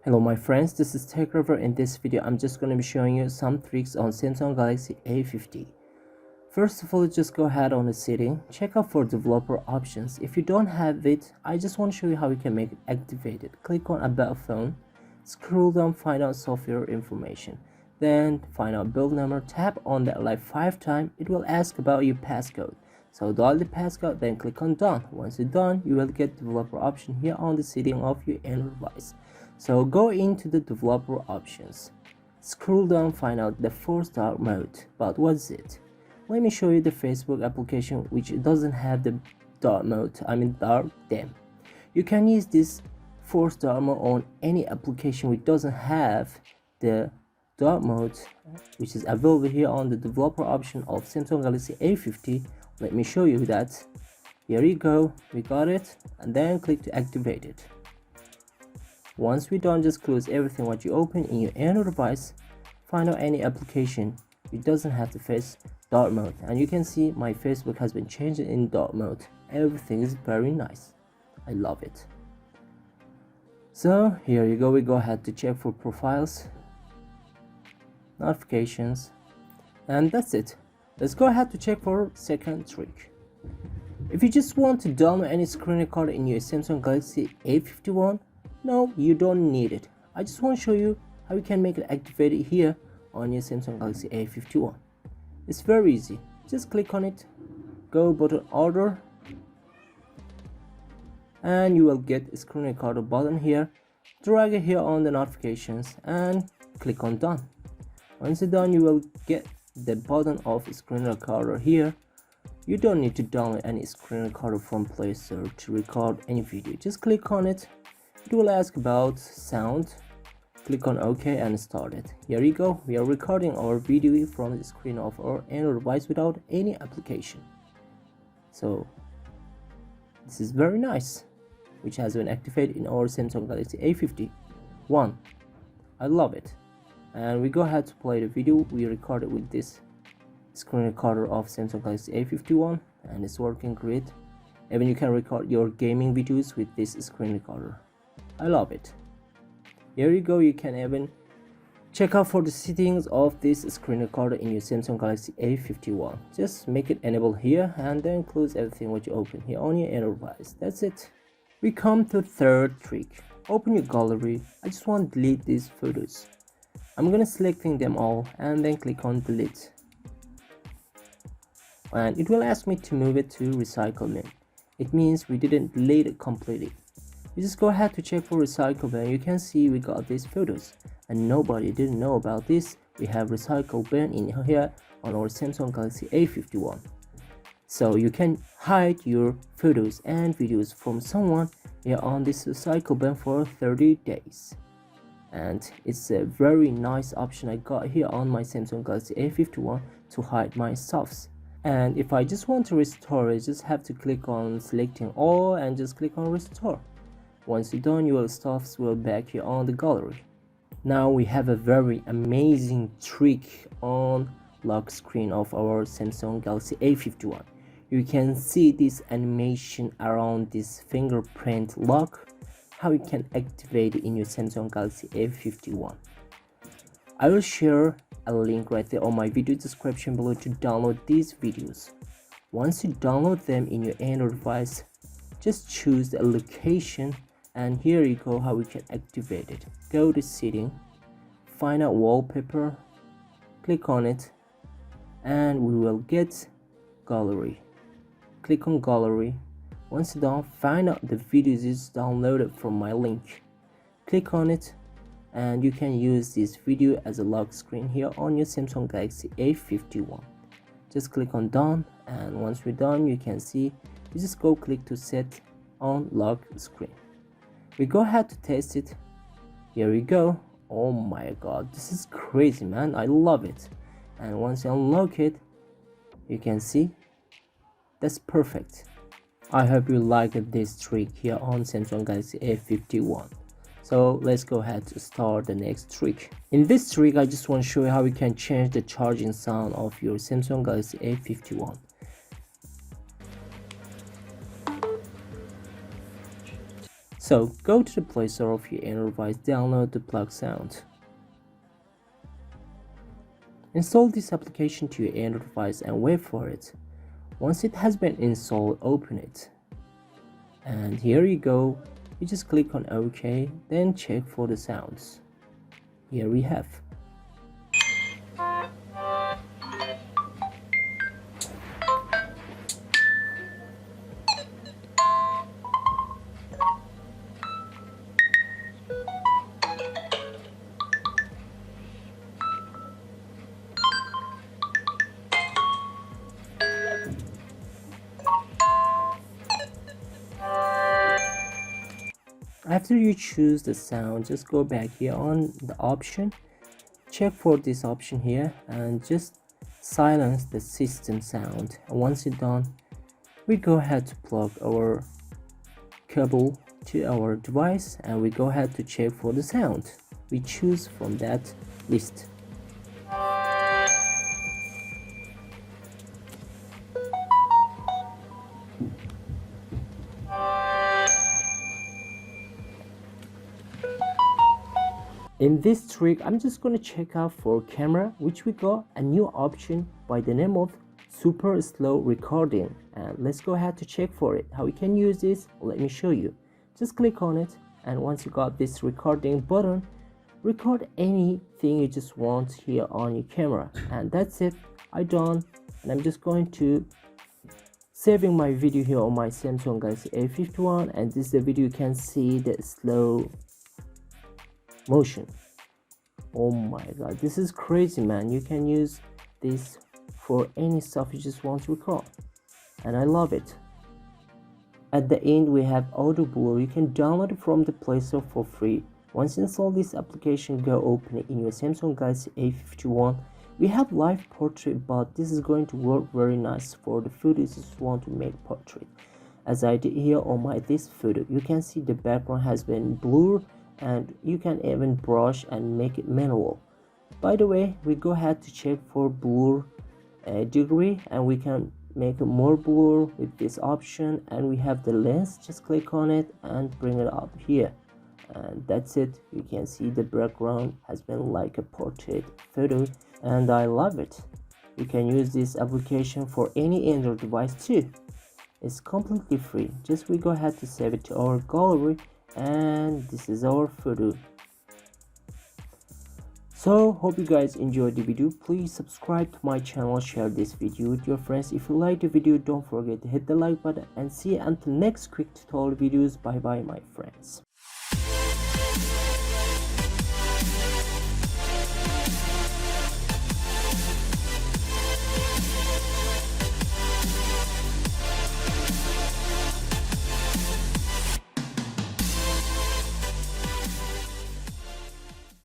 Hello my friends, this is TechRiver. In this video I'm just going to be showing you some tricks on Samsung Galaxy A50. First of all, just go ahead on the setting, check out for developer options. If you don't have it, I just want to show you how you can make it activated. Click on About Phone, scroll down, find out software information, then find out build number, tap on that like 5 times. It will ask about your passcode, so dial the passcode, then click on done. Once you're done, you will get developer option here on the setting of your Android device. So go into the developer options, scroll down, find out the force dark mode. But what's it? Let me show you the Facebook application which doesn't have the dark mode, dark theme. You can use this force dark mode on any application which doesn't have the dark mode, which is available here on the developer option of Samsung Galaxy A50. Let me show you that. Here you go, we got it, and then click to activate it. Once we're done, just close everything what you open in your Android device. Find out any application it doesn't have the face dark mode, and you can see my Facebook has been changed in dark mode. Everything is very nice. I love it. So here you go, we go ahead to check for profiles, notifications, and that's it. Let's go ahead to check for second trick. If you just want to download any screen recorder in your Samsung Galaxy A51, no, you don't need it. I just want to show you how you can make it activated here on your Samsung Galaxy A51. It's very easy. Just click on it, go button order, and you will get a screen recorder button here. Drag it here on the notifications and click on done. Once you're done, you will get the button of screen recorder here. You don't need to download any screen recorder from Play Store to record any video. Just click on it. It will ask about sound. Click on OK and start it. Here you go. We are recording our video from the screen of our Android device without any application. So this is very nice, which has been activated in our Samsung Galaxy A51. I love it. And we go ahead to play the video we recorded with this screen recorder of Samsung Galaxy A51, and it's working great. Even you can record your gaming videos with this screen recorder. I love it. Here you go, you can even check out for the settings of this screen recorder in your Samsung Galaxy A51. Just make it enable here and then close everything what you open here on your Android device. That's it. We come to third trick. Open your gallery. I just want to delete these photos. I'm gonna selecting them all and then click on delete. And it will ask me to move it to recycle bin. It means we didn't delete it completely. You just go ahead to check for recycle bin. You can see we got these photos and nobody didn't know about this. We have recycle bin in here on our Samsung Galaxy A51. So you can hide your photos and videos from someone here on this recycle bin for 30 days. And it's a very nice option I got here on my Samsung Galaxy A51 to hide my stuffs. And if I just want to restore it, just have to click on selecting all and just click on restore. Once you're done, your stuffs will back here on the gallery. Now we have a very amazing trick on lock screen of our Samsung Galaxy A51. You can see this animation around this fingerprint lock, how you can activate it in your Samsung Galaxy A51. I will share a link right there on my video description below to download these videos. Once you download them in your Android device, just choose the location, and here you go how we can activate it. Go to setting, find out wallpaper, click on it, and we will get gallery. Click on gallery. Once you're done, find out the videos is downloaded from my link. Click on it, and you can use this video as a lock screen here on your Samsung Galaxy A51. Just click on done, and once we're done, you can see you just go click to set on lock screen. We go ahead to test it. Here we go. Oh my god, this is crazy, man. I love it. And once you unlock it, you can see that's perfect. I hope you liked this trick here on Samsung Galaxy A51. So let's go ahead to start the next trick. In this trick, I just want to show you how you can change the charging sound of your Samsung Galaxy A51. So go to the Play Store of your Android device, download the plug sound. Install this application to your Android device and wait for it. Once it has been installed, open it. And here you go. You just click on OK, then check for the sounds. Here we have. After you choose the sound, just go back here on the option, check for this option here and just silence the system sound. And once you're done, we go ahead to plug our cable to our device and we go ahead to check for the sound we choose from that list. In this trick, I'm just gonna check out for camera, which we got a new option by the name of super slow recording. And let's go ahead to check for it. How we can use this, let me show you. Just click on it, and once you got this recording button, record anything you just want here on your camera. And that's it, I done. And I'm just going to saving my video here on my Samsung Galaxy A51, and this is the video. You can see the slow motion. Oh my god, this is crazy, man. You can use this for any stuff you just want to record, and I love it. At the end we have auto blur. You can download it from the Play Store for free. Once you install this application, go open it in your Samsung Galaxy A51. We have live portrait, but this is going to work very nice for the photos you just want to make portrait, as I did here on this photo. You can see the background has been blurred, and you can even brush and make it manual. By the way, we go ahead to check for blur degree, and we can make more blur with this option, and we have the lens. Just click on it and bring it up here, and that's it. You can see the background has been like a portrait photo, and I love it. You can use this application for any Android device too. It's completely free. Just we go ahead to save it to our gallery, and this is our photo. So hope you guys enjoyed the video. Please subscribe to my channel, share this video with your friends. If you like the video, don't forget to hit the like button, and see you until next quick tutorial videos. Bye bye my friends.